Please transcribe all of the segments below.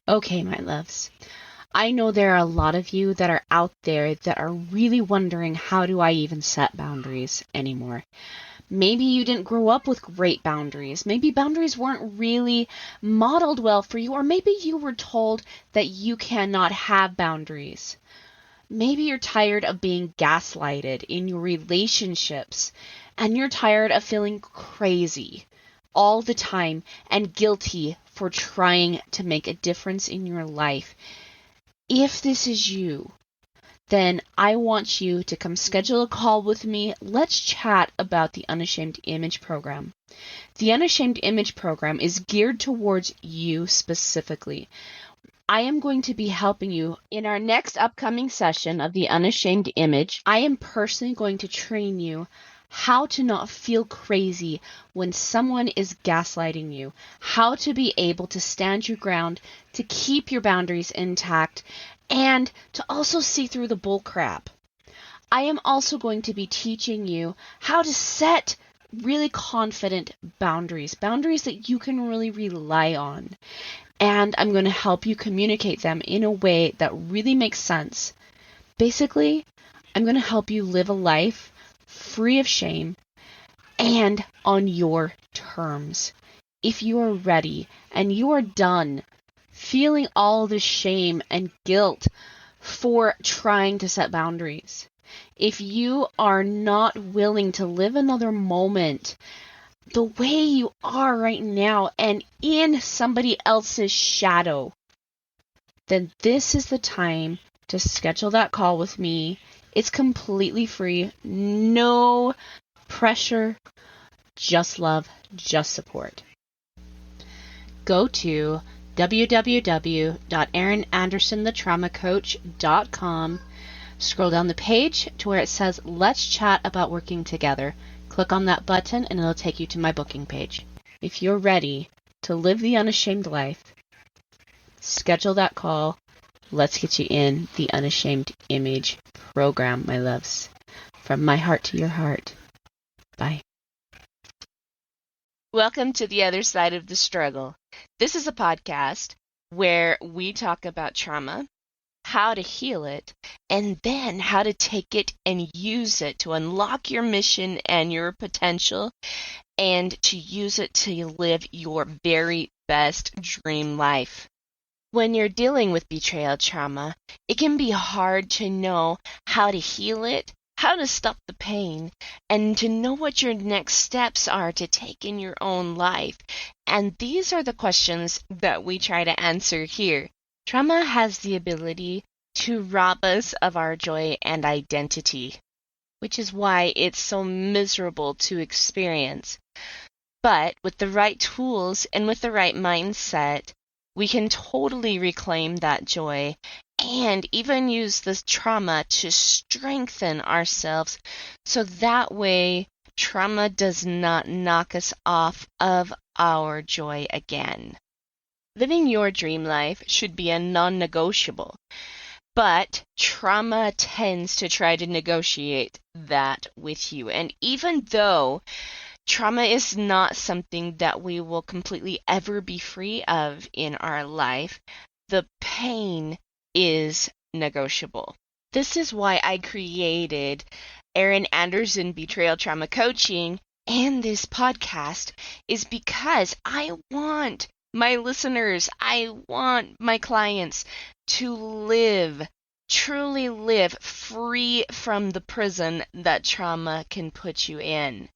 Okay, my loves. I know there are a lot of you that are out there that are really wondering, how do I even set boundaries anymore? Maybe you didn't grow up with great boundaries. Maybe boundaries weren't really modeled well for you, or maybe you were told that you cannot have boundaries. Maybe you're tired of being gaslighted in your relationships, and you're tired of feeling crazy all the time and guilty for trying to make a difference in your life. If this is you, then I want you to come schedule a call with me. Let's chat about the Unashamed Image Program. The Unashamed Image Program is geared towards you specifically. I am going to be helping you in our next upcoming session of the Unashamed Image. I am personally going to train you how to not feel crazy when someone is gaslighting you, how to be able to stand your ground, to keep your boundaries intact, and to also see through the bull crap. I am also going to be teaching you how to set really confident boundaries that you can really rely on. And I'm going to help you communicate them in a way that really makes sense. Basically, I'm going to help you live a life free of shame and on your terms. If you are ready and you are done feeling all the shame and guilt for trying to set boundaries, if you are not willing to live another moment the way you are right now and in somebody else's shadow, then this is the time to schedule that call with me. It's completely free, no pressure, just love, just support. Go to www.erinandersonthetraumacoach.com. Scroll down the page to where it says, Let's Chat About Working Together. Click on that button and it'll take you to my booking page. If you're ready to live the unashamed life, schedule that call. Let's get you in the Unashamed Image Program, my loves. From my heart to your heart. Bye. Welcome to the other side of the struggle. This is a podcast where we talk about trauma, how to heal it, and then how to take it and use it to unlock your mission and your potential, and to use it to live your very best dream life. When you're dealing with betrayal trauma, it can be hard to know how to heal it, how to stop the pain, and to know what your next steps are to take in your own life. And these are the questions that we try to answer here. Trauma has the ability to rob us of our joy and identity, which is why it's so miserable to experience. But with the right tools and with the right mindset, we can totally reclaim that joy and even use this trauma to strengthen ourselves, so that way trauma does not knock us off of our joy again. Living your dream life should be a non-negotiable, but trauma tends to try to negotiate that with you. And even though trauma is not something that we will completely ever be free of in our life, the pain is negotiable. This is why I created Erin Anderson Betrayal Trauma Coaching and this podcast, is because I want my listeners, I want my clients to live, truly live free from the prison that trauma can put you in.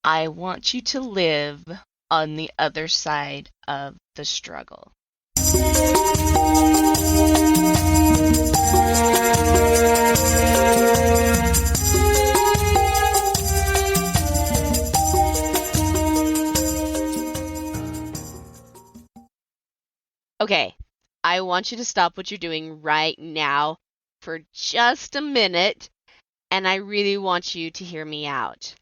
I want you to live on the other side of the struggle. Okay, I want you to stop what you're doing right now for just a minute, and I really want you to hear me out.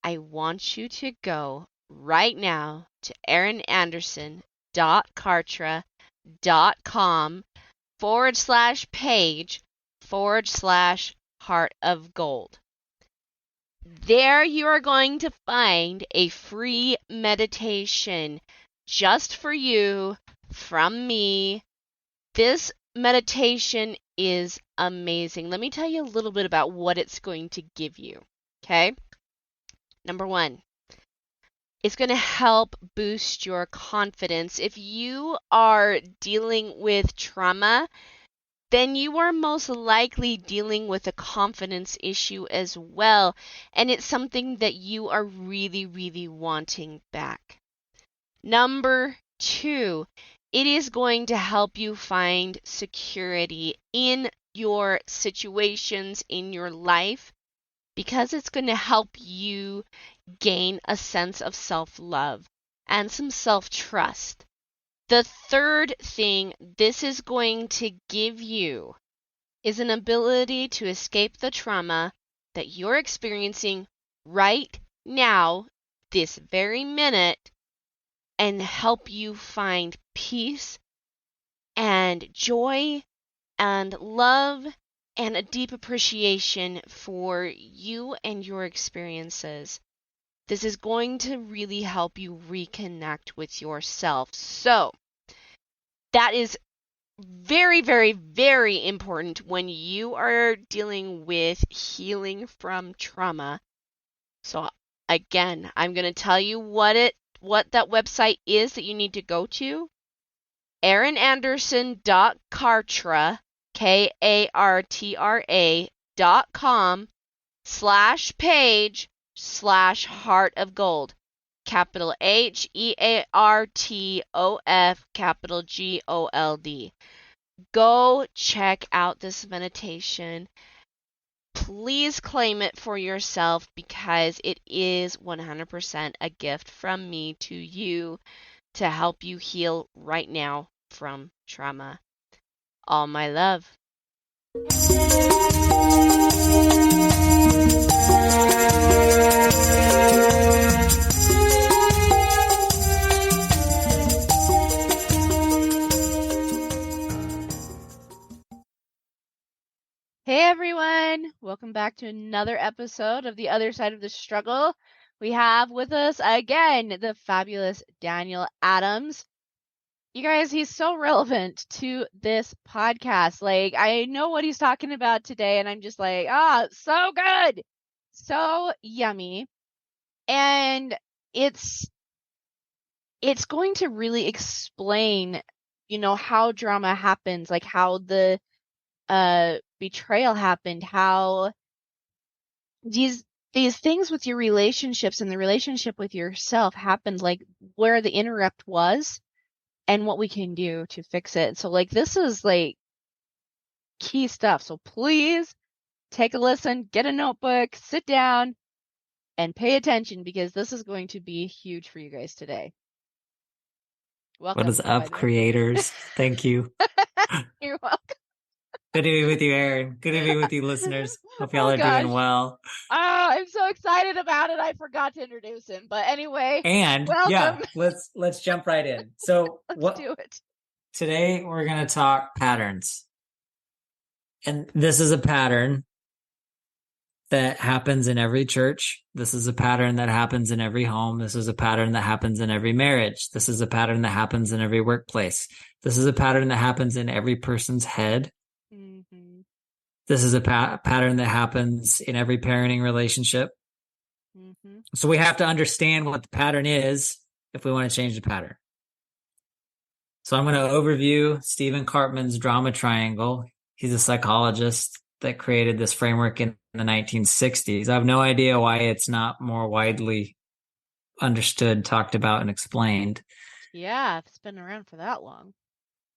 I want you to go right now to erinanderson.cartra.com/page/heart of gold. There you are going to find a free meditation just for you from me This meditation is amazing. Let me tell you a little bit about what it's going to give you. Okay? Number one, it's going to help boost your confidence. If you are dealing with trauma, then you are most likely dealing with a confidence issue as well. And it's something that you are really, really wanting back. Number two, it is going to help you find security in your situations in your life because it's going to help you gain a sense of self-love and some self-trust. The third thing this is going to give you is an ability to escape the trauma that you're experiencing right now, this very minute, and help you find peace and joy and love and a deep appreciation for you and your experiences. This is going to really help you reconnect with yourself. So, that is very, very, very important when you are dealing with healing from trauma. So, again, I'm going to tell you what that website is that you need to go to. erinanderson.kartra, KARTRA.com/page/heart of gold. Capital HEARTOF, capital GOLD. Go check out this meditation. Please claim it for yourself because it is 100% a gift from me to you to help you heal right now from trauma. All my love. Hey everyone, welcome back to another episode of The Other Side of the Struggle. We have with us again the fabulous Daniel Adams. You guys, he's so relevant to this podcast. Like, I know what he's talking about today, and I'm just like, so good, so yummy. And it's going to really explain, how drama happens, like how the betrayal happened, how these things with your relationships and the relationship with yourself happened, like where the interrupt was and what we can do to fix it. So like this is like key stuff. So please take a listen, get a notebook, sit down and pay attention because this is going to be huge for you guys today. Welcome. What is up, creators? Thank you. You're welcome. Good to be with you, Erin. Good to be with you, listeners. Hope y'all are doing well. I'm so excited about it. I forgot to introduce him, but anyway. And welcome. Yeah, let's jump right in. So let's do it. Today we're going to talk patterns, and this is a pattern that happens in every church. This is a pattern that happens in every home. This is a pattern that happens in every marriage. This is a pattern that happens in every workplace. This is a pattern that happens in every person's head. Mm-hmm. This is a pattern that happens in every parenting relationship. Mm-hmm. So we have to understand what the pattern is if we want to change the pattern. So I'm going to overview Stephen Cartman's drama triangle. He's a psychologist that created this framework in the 1960s. I have no idea why it's not more widely understood, talked about, and explained. Yeah, it's been around for that long.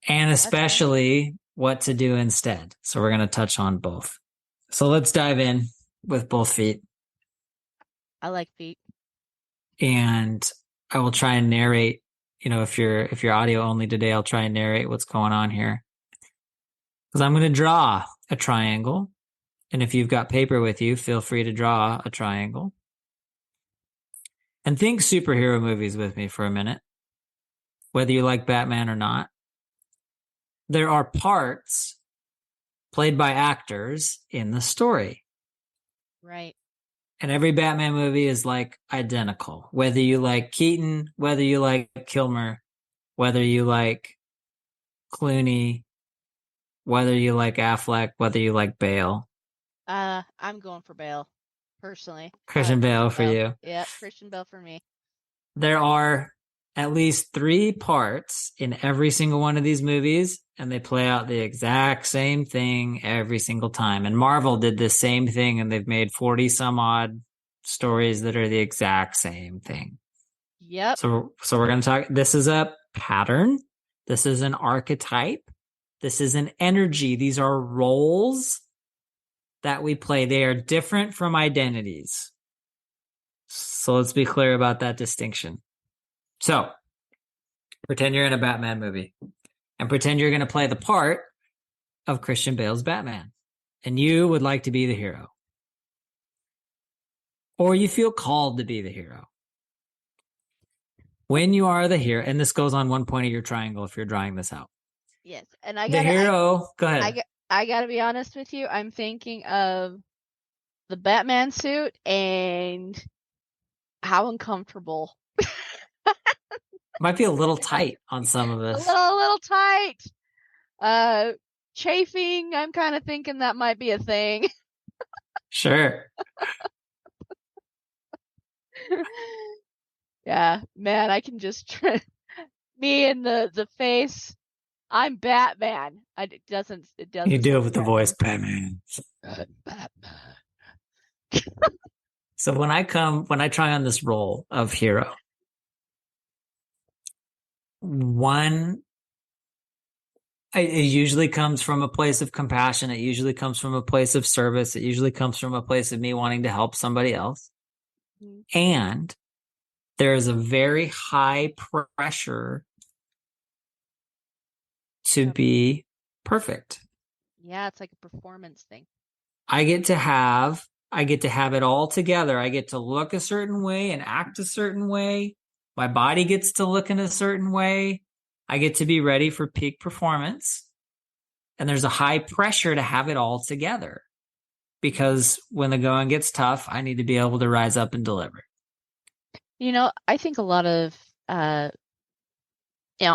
And especially what to do instead. So we're going to touch on both. So let's dive in with both feet. I like feet. And I will try and narrate, if you're audio only today, I'll try and narrate what's going on here. Because I'm going to draw a triangle. And if you've got paper with you, feel free to draw a triangle. And think superhero movies with me for a minute. Whether you like Batman or not. There are parts played by actors in the story. Right. And every Batman movie is like identical. Whether you like Keaton, whether you like Kilmer, whether you like Clooney, whether you like Affleck, whether you like Bale. I'm going for Bale, personally. I Christian like Bale Christian for Bale. you. Yep, Christian Bale for me. There are at least three parts in every single one of these movies, and they play out the exact same thing every single time. And Marvel did the same thing, and they've made 40 some odd stories that are the exact same thing. Yep. So we're going to talk. This is a pattern. This is an archetype. This is an energy. These are roles that we play. They are different from identities. So let's be clear about that distinction. So pretend you're in a Batman movie and pretend you're going to play the part of Christian Bale's Batman and you would like to be the hero. Or you feel called to be the hero. When you are the hero, and this goes on one point of your triangle if you're drawing this out. Yes, and The hero, go ahead. I gotta be honest with you. I'm thinking of the Batman suit and how uncomfortable. Might be a little tight on some of A this. little tight. Chafing. I'm kind of thinking that might be a thing. Sure. Yeah, man, I can just me in the face. I'm Batman. It doesn't You do it with the sound voice, Batman. right. Batman. So when I try on this role of hero, it usually comes from a place of compassion. It usually comes from a place of service. It usually comes from a place of me wanting to help somebody else. Mm-hmm. And there is a very high pressure to be perfect. Yeah, it's like a performance thing. I get to have it all together. I get to look a certain way and act a certain way. My body gets to look in a certain way. I get to be ready for peak performance. And there's a high pressure to have it all together because when the going gets tough, I need to be able to rise up and deliver. You know, I think a lot of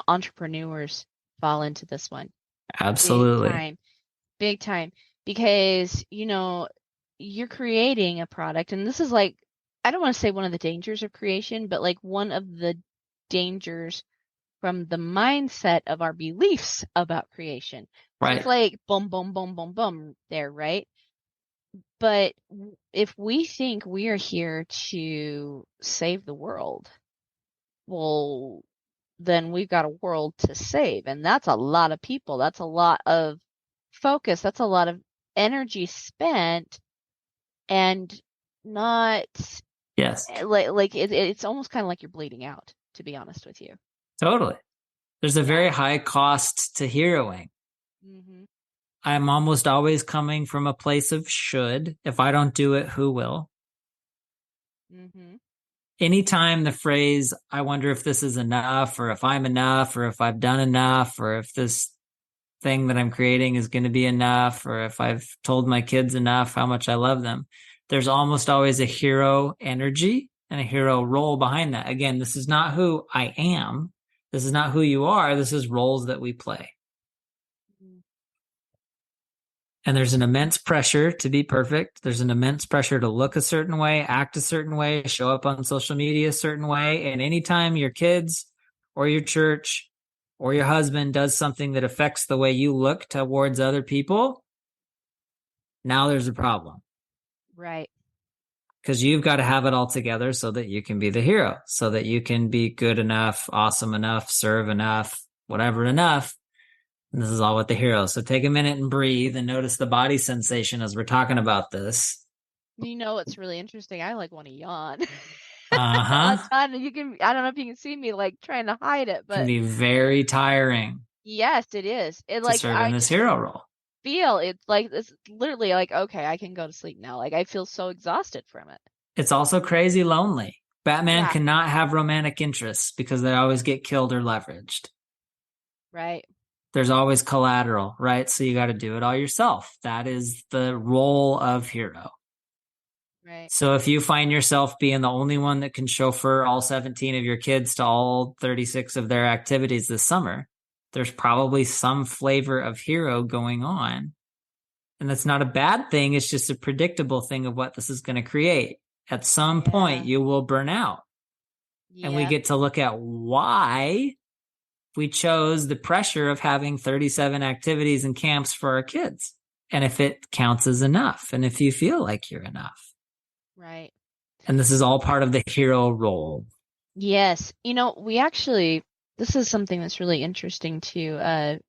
entrepreneurs fall into this one. Absolutely. Big time. Because, you're creating a product, and this is like, I don't want to say one of the dangers of creation, but like one of the dangers from the mindset of our beliefs about creation. Right. So it's like boom, boom, boom, boom, boom there, right? But if we think we are here to save the world, well, then we've got a world to save. And that's a lot of people. That's a lot of focus. That's a lot of energy spent and not. Yes. Like it's almost kind of like you're bleeding out, to be honest with you. Totally. There's a very high cost to heroing. Mm-hmm. I'm almost always coming from a place of should. If I don't do it, who will? Mm-hmm. Anytime the phrase, I wonder if this is enough, or if I'm enough, or if I've done enough, or if this thing that I'm creating is going to be enough, or if I've told my kids enough how much I love them, there's almost always a hero energy and a hero role behind that. Again, this is not who I am. This is not who you are. This is roles that we play. And there's an immense pressure to be perfect. There's an immense pressure to look a certain way, act a certain way, show up on social media a certain way. And anytime your kids or your church or your husband does something that affects the way you look towards other people, now there's a problem. Right. Because you've got to have it all together so that you can be the hero, so that you can be good enough, awesome enough, serve enough, whatever enough. And this is all with the hero. So take a minute and breathe and notice the body sensation as we're talking about this. You know what's really interesting? I like want to yawn. You can. I don't know if you can see me like trying to hide it, but it can be very tiring. Yes, it is. It like serve in this hero role. It's like it's literally like, okay, I can go to sleep now. Like I feel so exhausted from it. It's also crazy lonely. Batman cannot have romantic interests because they always get killed or leveraged. Right. There's always collateral, right? So you got to do it all yourself. That is the role of hero. Right. So if you find yourself being the only one that can chauffeur all 17 of your kids to all 36 of their activities this summer, there's probably some flavor of hero going on. And that's not a bad thing. It's just a predictable thing of what this is going to create. At some Yeah. point, you will burn out. And we Yeah. get to look at why we chose the pressure of having 37 activities and camps for our kids. And if it counts as enough, and if you feel like you're enough. Right. And this is all part of the hero role. Yes. This is something that's really interesting too. A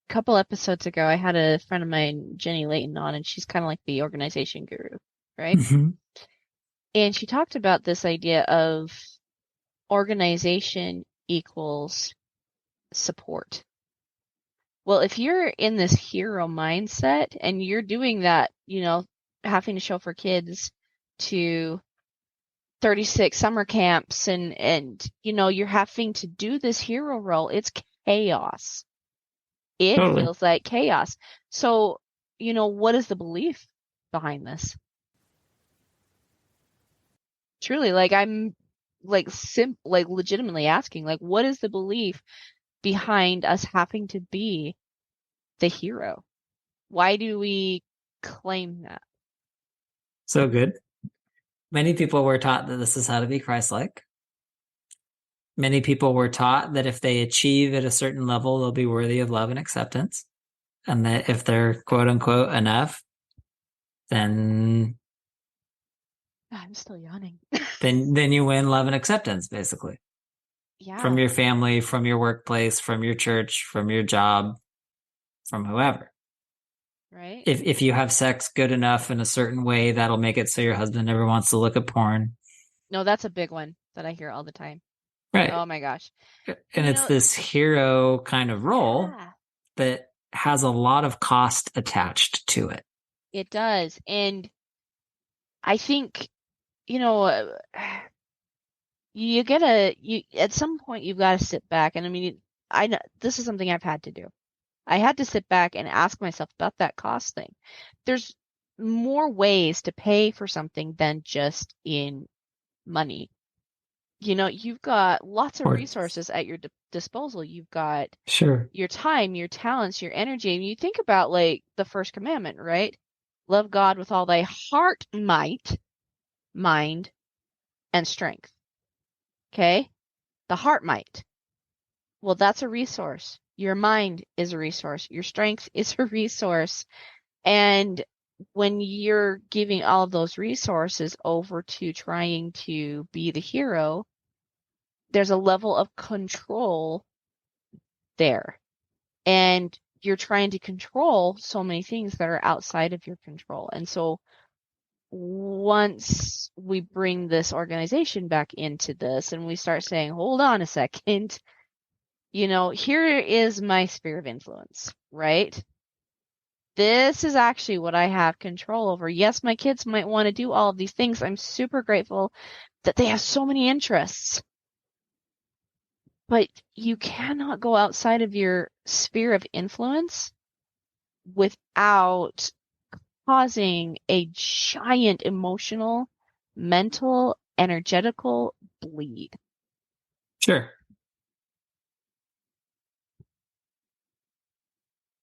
couple episodes ago, I had a friend of mine, Jenny Layton, on, and she's kind of like the organization guru, right? Mm-hmm. And she talked about this idea of organization equals support. Well, if you're in this hero mindset and you're doing that, having to show for kids to 36 summer camps and you're having to do this hero role, it's chaos. It Totally. feels like chaos. So, what is the belief behind this? Truly, like I'm like legitimately asking, like, what is the belief behind us having to be the hero? Why do we claim that? So good. Many people were taught that this is how to be Christ-like. Many people were taught that if they achieve at a certain level, they'll be worthy of love and acceptance. And that if they're quote unquote enough, then I'm still yawning. then you win love and acceptance, basically. From Yeah, your family, from your workplace, from your church, from your job, from whoever. right? If you have sex good enough in a certain way, that'll make it so your husband never wants to look at porn. No, that's a big one that I hear all the time. Right. Oh my gosh. And And it's this hero kind of role yeah, that has a lot of cost attached to it. it does. And I think, you know, uh, at some point you've got to sit back. And I mean, I know this is something I've had to do. I had to sit back and ask myself about that cost thing. There's more ways to pay for something than just in money. You've got lots of Or resources at your disposal. You've got sure. your time, your talents, your energy. And you think about like the first commandment, right? Love God with all thy heart, might, mind, and strength. Okay? The heart might. Well, that's a resource. Your mind is a resource. Your strength is a resource. And when you're giving all of those resources over to trying to be the hero, there's a level of control there. And you're trying to control so many things that are outside of your control. And so once we bring this organization back into this and we start saying, hold on a second, here is my sphere of influence, right? This is actually what I have control over. Yes, my kids might want to do all of these things. I'm super grateful that they have so many interests. But you cannot go outside of your sphere of influence without causing a giant emotional, mental, energetical bleed. Sure.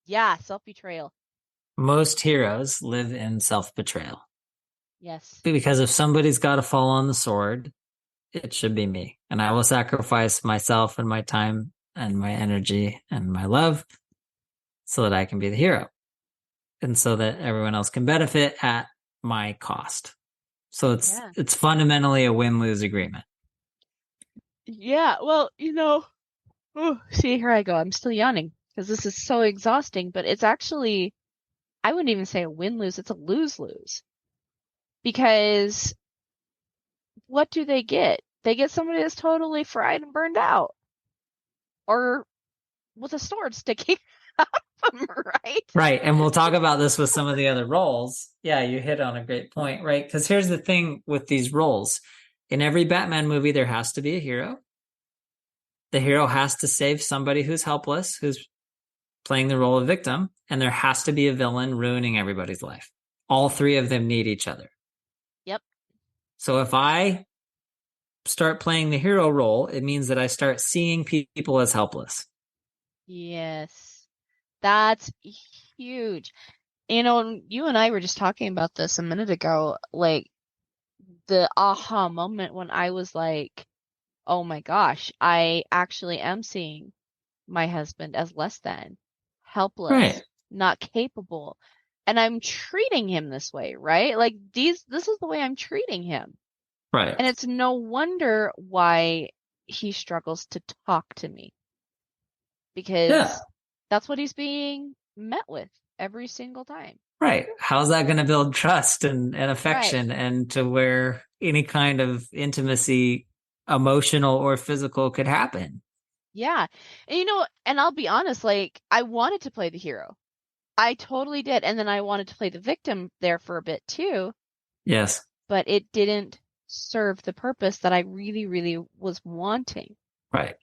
Yeah, self-betrayal. Most heroes live in self-betrayal. Yes. Because if somebody's got to fall on the sword, it should be me. And I will sacrifice myself and my time and my energy and my love so that I can be the hero. And so that everyone else can benefit at my cost. So Yeah. it's fundamentally a win-lose agreement. Yeah, well, see, here I go. I'm still yawning because this is so exhausting, but it's actually, I wouldn't even say a win-lose, it's a lose-lose. Because what do they get? They get somebody that's totally fried and burned out. Or with a sword sticking out of them, right? Right. And we'll talk about this with some of the other roles. Yeah, you hit on a great point, right? Because here's the thing with these roles. In every Batman movie, there has to be a hero. The hero has to save somebody who's helpless, who's playing the role of victim, and there has to be a villain ruining everybody's life. All three of them need each other. Yep. So if I start playing the hero role, it means that I start seeing people as helpless. Yes. That's huge. You and I were just talking about this a minute ago, like the aha moment when I was like, oh my gosh, I actually am seeing my husband as less than, Right. helpless, not capable. And I'm treating him this way, right? Like this is the way I'm treating him. Right. And it's no wonder why he struggles to talk to me Yeah. because that's what he's being met with every single time. Right. How's that going to build trust and Right. affection and to where any kind of intimacy, emotional or physical, could happen? Yeah. And I'll be honest, like I wanted to play the hero. I totally did. And then I wanted to play the victim there for a bit too, Yes. but it didn't serve the purpose that I really, really was wanting. Right. And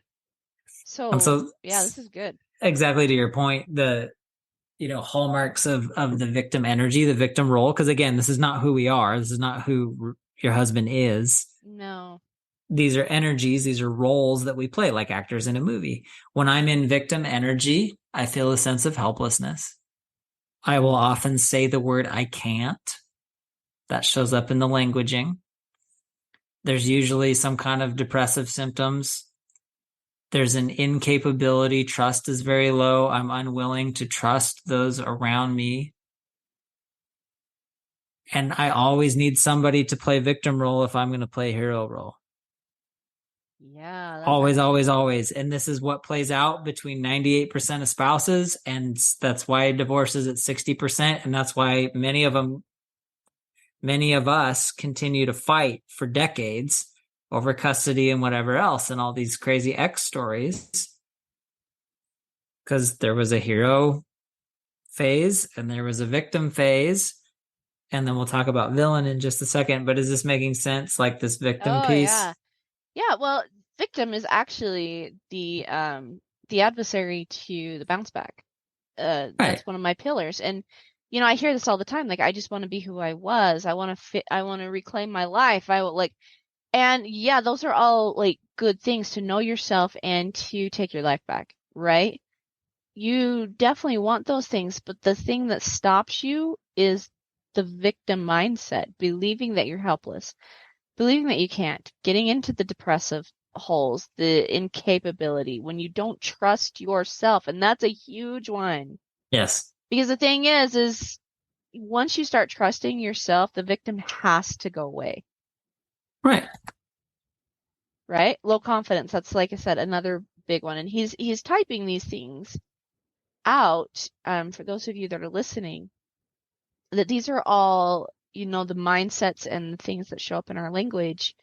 So, so yeah, this is good. exactly to your point, the hallmarks of the victim energy, the victim role, because again, this is not who we are. This is not who your husband is. No. These are energies, these are roles that we play like actors in a movie. When I'm in victim energy, I feel a sense of helplessness. I will often say the word I can't. That shows up in the languaging. There's usually some kind of depressive symptoms. There's an incapability. Trust is very low. I'm unwilling to trust those around me. And I always need somebody to play victim role if I'm going to play hero role. Yeah, that's Always, actually always, good. always. And this is what plays out between 98% of spouses. And that's why divorce is at 60%. And that's why many of us continue to fight for decades over custody and whatever else and all these crazy X stories. Because there was a hero phase and there was a victim phase. And then we'll talk about villain in just a second. But is this making sense? Like this victim Oh, piece? yeah. Yeah, well, victim is actually the adversary to the bounce back. Right. That's one of my pillars. And I hear this all the time. Like, I just want to be who I was. I want to fit. I want to reclaim my life. I will like, and yeah, those are all like good things to know yourself and to take your life back, right? You definitely want those things, but the thing that stops you is the victim mindset, believing that you're helpless, believing that you can't, getting into the depressive holes, the incapability, when you don't trust yourself. And that's a huge one. Yes. Because the thing is once you start trusting yourself, the victim has to go away, Right. right? Low confidence. That's like I said, another big one. And he's typing these things out, for those of you that are listening, that these are all, the mindsets and the things that show up in our language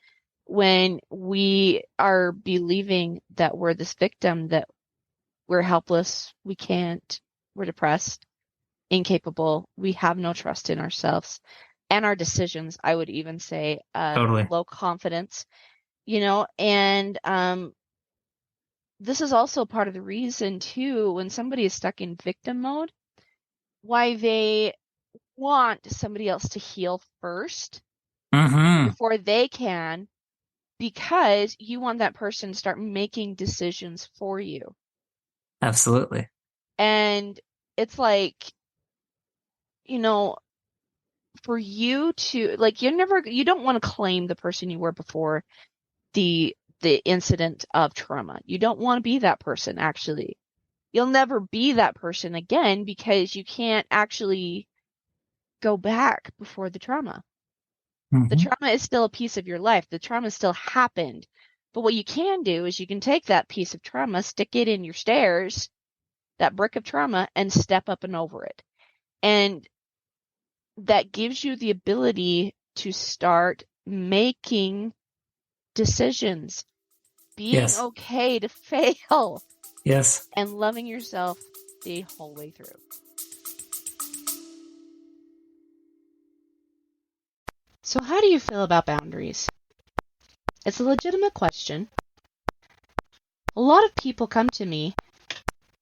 when we are believing that we're this victim, that we're helpless, we can't, we're depressed, incapable, we have no trust in ourselves and our decisions. I would even say Totally. low confidence, and this is also part of the reason too, when somebody is stuck in victim mode, why they want somebody else to heal first Mm-hmm. before they can, because you want that person to start making decisions for you. Absolutely. And it's like, you know, for you to like, you don't want to claim the person you were before the incident of trauma. You don't want to be that person, actually. You'll never be that person again because you can't actually go back before the trauma. The Mm-hmm. trauma is still a piece of your life. The trauma still happened. But what you can do is you can take that piece of trauma, stick it in your stairs, that brick of trauma, and step up and over it. And that gives you the ability to start making decisions, being Yes. okay to fail, Yes. and loving yourself the whole way through. So, how do you feel about boundaries? It's a legitimate question. A lot of people come to me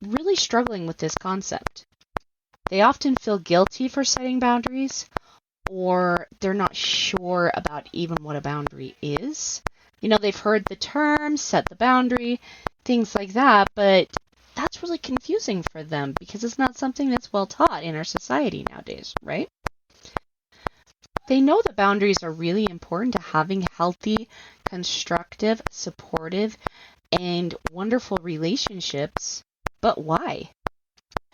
really struggling with this concept. They often feel guilty for setting boundaries, or they're not sure about even what a boundary is. They've heard the term, set the boundary, things like that, but that's really confusing for them because it's not something that's well taught in our society nowadays, right? They know that boundaries are really important to having healthy, constructive, supportive, and wonderful relationships, but why?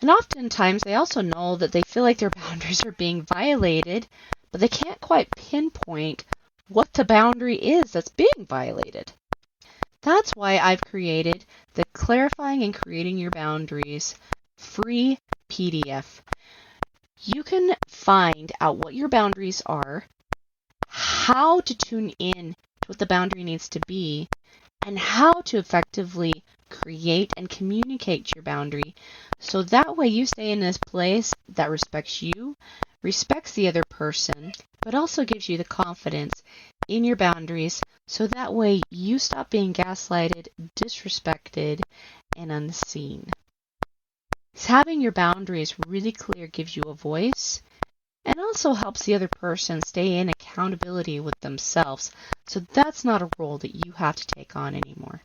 And oftentimes they also know that they feel like their boundaries are being violated, but they can't quite pinpoint what the boundary is that's being violated. That's why I've created the Clarifying and Creating Your Boundaries free PDF. You can find out what your boundaries are, how to tune in to what the boundary needs to be, and how to effectively create and communicate your boundary so that way you stay in this place that respects you, respects the other person, but also gives you the confidence in your boundaries so that way you stop being gaslighted, disrespected, and unseen. Having your boundaries really clear gives you a voice and also helps the other person stay in accountability with themselves. So that's not a role that you have to take on anymore.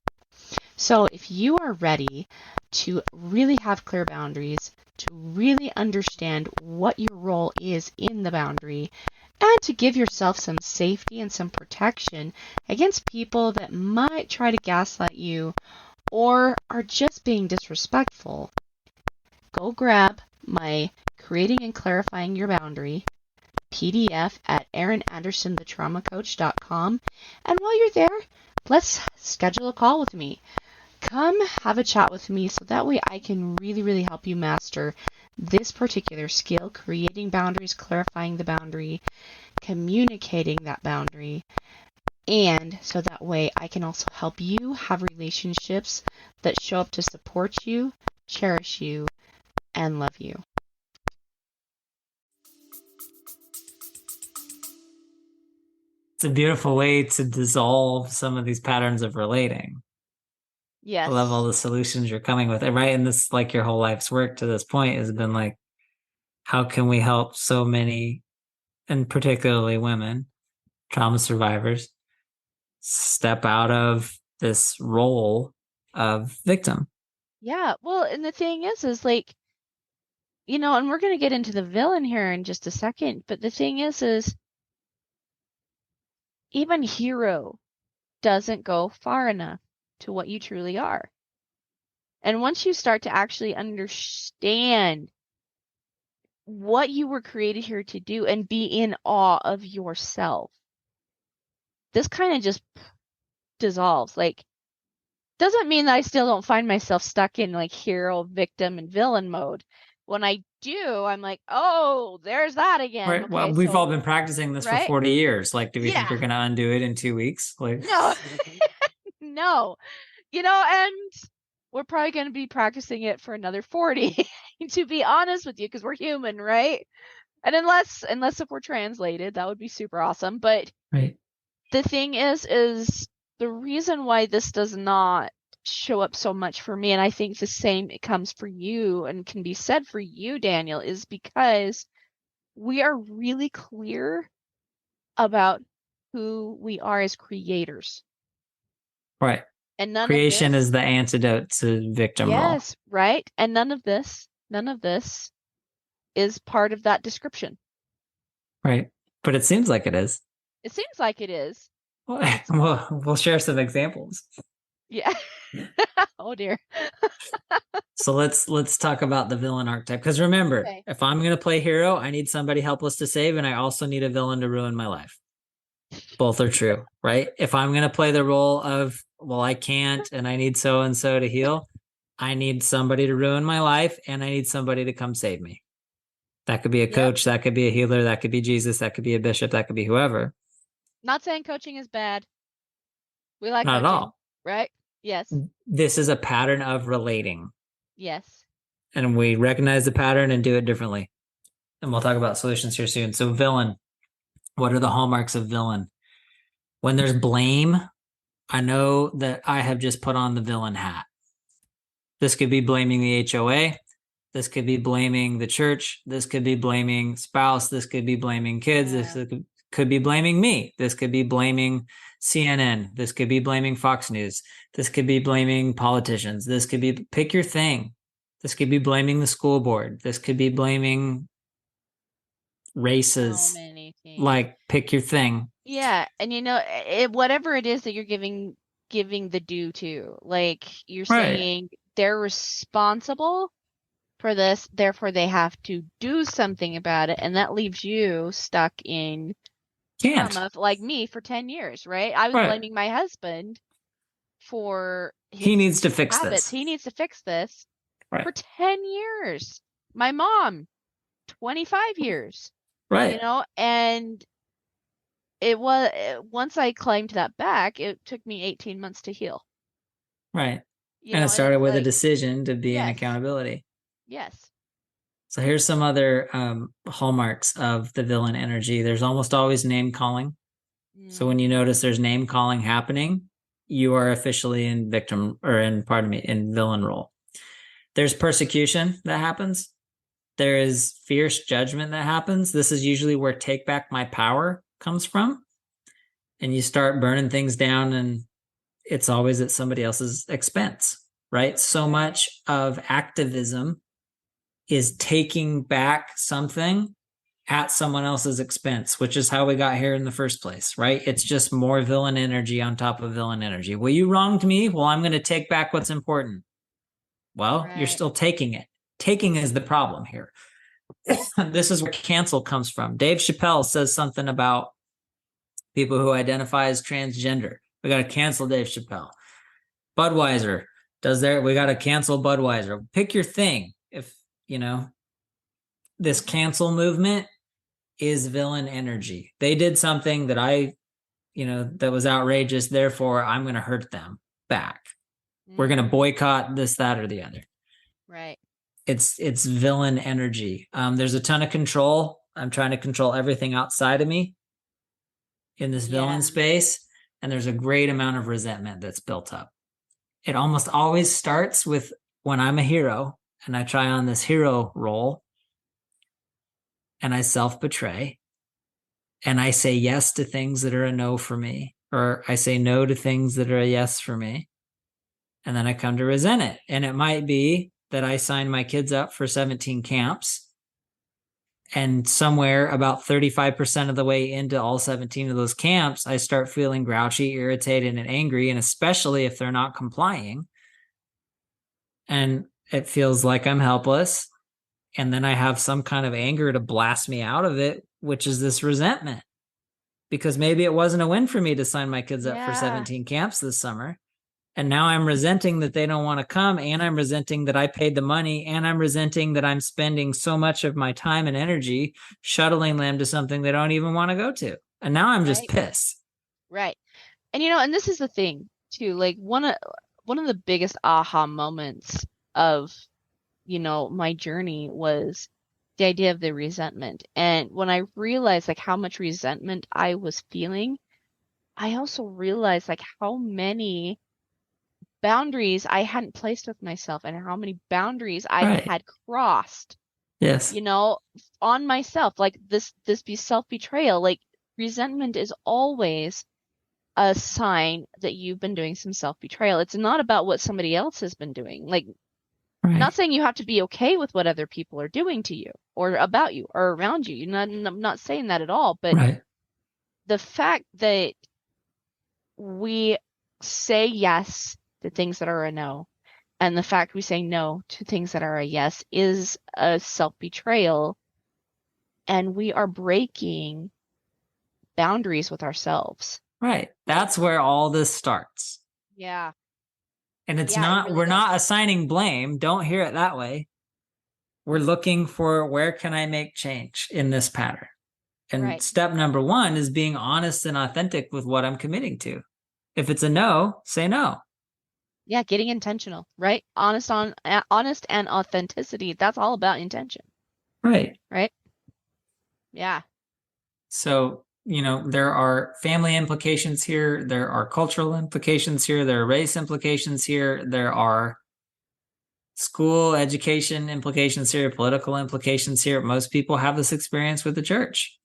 So if you are ready to really have clear boundaries, to really understand what your role is in the boundary, and to give yourself some safety and some protection against people that might try to gaslight you or are just being disrespectful, go grab my Creating and Clarifying Your Boundary PDF at erinandersonthetraumacoach.com. And while you're there, let's schedule a call with me. Come have a chat with me so that way I can really help you master this particular skill, creating boundaries, clarifying the boundary, communicating that boundary, and so that way I can also help you have relationships that show up to support you, cherish you, and love you. It's a beautiful way to dissolve some of these patterns of relating. Yes. I love all the solutions you're coming with, right? And this, like your whole life's work to this point has been like, how can we help so many, and particularly women, trauma survivors, step out of this role of victim? Yeah, well, and the thing is like, and we're going to get into the villain here in just a second, but the thing is even hero doesn't go far enough to what you truly are. And once you start to actually understand what you were created here to do and be in awe of yourself, this kind of just dissolves. Like, doesn't mean that I still don't find myself stuck in like hero, victim, and villain mode. When I do, I'm like, oh, there's that again. Right. Okay, well, we've all been practicing this for right? 40 years. Like, do we think Yeah. you're going to undo it in 2 weeks? Like, No, no, and we're probably going to be practicing it for another 40, to be honest with you, because we're human, right? And unless if we're translated, that would be super awesome. But right. The thing is the reason why this does not show up so much for me, and I think the same it comes for you and can be said for you, Daniel, is because we are really clear about who we are as creators. Right. And none Creation of this, is the antidote to victim role. yes, right? And none of this is part of that description. Right. But it seems like it is. It seems like it is. We'll share some examples. Yeah. Oh dear. So let's talk about the villain archetype. Because remember, Okay. if I'm going to play hero, I need somebody helpless to save, and I also need a villain to ruin my life. Both are true, right? If I'm going to play the role of, well, I can't, and I need so and so to heal, I need somebody to ruin my life, and I need somebody to come save me. That could be a coach, that could be a healer, that could be Jesus, that could be a bishop, that could be whoever. Not saying coaching is bad. We like Not coaching, at all. right? Yes. This is a pattern of relating. Yes. And we recognize the pattern and do it differently. And we'll talk about solutions here soon. So villain, what are the hallmarks of villain? When there's blame, I know that I have just put on the villain hat. This could be blaming the HOA. This could be blaming the church. This could be blaming spouse. This could be blaming kids. This could be blaming me. This could be blaming CNN. This could be blaming Fox News. This could be blaming politicians. This could be, pick your thing. This could be blaming the school board. This could be blaming So races. many things. Like, pick your thing. Yeah, and whatever it is that you're giving the due to, like you're Right. saying they're responsible for this, therefore they have to do something about it, and that leaves you stuck in Can't. trauma, like me for 10 years, right? I was Right. blaming my husband for He his needs to fix habits. this. He needs to fix this Right. for 10 years. My mom, 25 years, Right. and it was once I claimed that back, it took me 18 months to heal. Right. And And it started it's with a like, decision to be in yes, accountability. yes. So here's some other hallmarks of the villain energy. There's almost always name calling. So when you notice there's name calling happening, you are officially in in villain role. There's persecution that happens. There is fierce judgment that happens. This is usually where take back my power comes from. And you start burning things down, and it's always at somebody else's expense, right? So much of activism is taking back something at someone else's expense, which is how we got here in the first place, right? It's just more villain energy on top of villain energy. Well, you wronged me. Well, I'm going to take back what's important. Well, you're still taking it. Taking is the problem here. This is where cancel comes from. Dave Chappelle says something about people who identify as transgender. We got to cancel Dave Chappelle. Budweiser we got to cancel Budweiser. Pick your thing. If, this cancel movement is villain energy. They did something that that was outrageous. Therefore, I'm going to hurt them back. We're going to boycott this, that, or the other. Right. It's villain energy. There's a ton of control. I'm trying to control everything outside of me in this villain space. And there's a great amount of resentment that's built up. It almost always starts with when I'm a hero and I try on this hero role and I self-betray and I say yes to things that are a no for me, or I say no to things that are a yes for me. And then I come to resent it. And it might be that I sign my kids up for 17 camps, and somewhere about 35% of the way into all 17 of those camps, I start feeling grouchy, irritated, and angry, and especially if they're not complying. And it feels like I'm helpless. And then I have some kind of anger to blast me out of it, which is this resentment. Because maybe it wasn't a win for me to sign my kids up for 17 camps this summer. And now I'm resenting that they don't want to come, and I'm resenting that I paid the money, and I'm resenting that I'm spending so much of my time and energy shuttling them to something they don't even want to go to. And now I'm just pissed. Right. And and this is the thing too, like one of the biggest aha moments of my journey was the idea of the resentment. And when I realized like how much resentment I was feeling, I also realized like how many boundaries I hadn't placed with myself and how many boundaries I had crossed. Yes. On myself, like this be self-betrayal. Like resentment is always a sign that you've been doing some self-betrayal. It's not about what somebody else has been doing. Like, not saying you have to be okay with what other people are doing to you or about you or around you. I'm not saying that at all. But the fact that we say yes to things that are a no, and the fact we say no to things that are a yes is a self-betrayal, and we are breaking boundaries with ourselves. Right. That's where all this starts. Yeah. And it's we're not assigning blame. Don't hear it that way. We're looking for, where can I make change in this pattern? And step number one is being honest and authentic with what I'm committing to. If it's a no, say no. Yeah, getting intentional, right? Honest and authenticity. That's all about intention. Right. Right? Yeah. So, there are family implications here. There are cultural implications here. There are race implications here. There are school education implications here, political implications here. Most people have this experience with the church.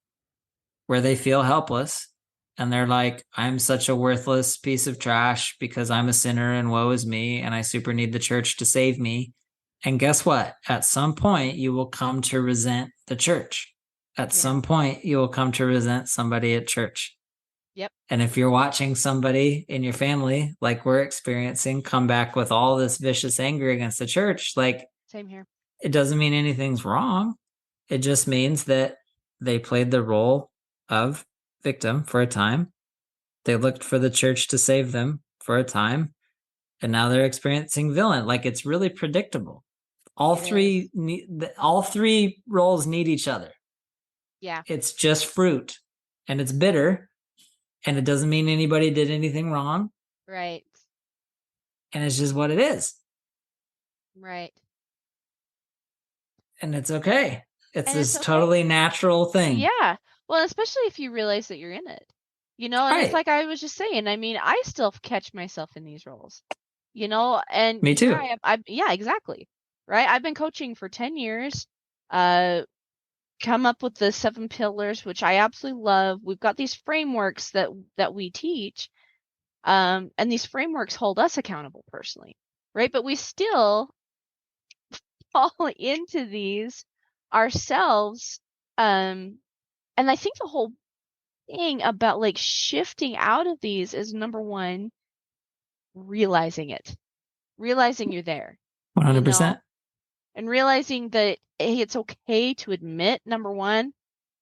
where they feel helpless and they're like, I'm such a worthless piece of trash because I'm a sinner and woe is me and I super need the church to save me. And guess what? At some point, you will come to resent the church. At Yeah. some point, you will come to resent somebody at church. Yep. And if you're watching somebody in your family, like we're experiencing, come back with all this vicious anger against the church, like Same here. it doesn't mean anything's wrong. It just means that they played the role of victim for a time. They looked for the church to save them for a time. And now they're experiencing villain. Like it's really predictable. All It is. three roles need each other. Yeah. It's just fruit and it's bitter and it doesn't mean anybody did anything wrong. Right. And it's just what it is. Right. And it's okay. It's And it's this okay. totally natural thing. Yeah. Well, especially if you realize that you're in it. And it's Right. like I was just saying, I mean, I still catch myself in these roles. And Me here too. I am. Yeah, exactly. Right? I've been coaching for 10 years. Uh come up with the 7 pillars, which I absolutely love. We've got these frameworks that we teach. And these frameworks hold us accountable personally. Right? But we still fall into these ourselves. And I think the whole thing about like shifting out of these is number one, realizing it, realizing you're there, you know, 100%. and realizing that hey, it's okay to admit, number one,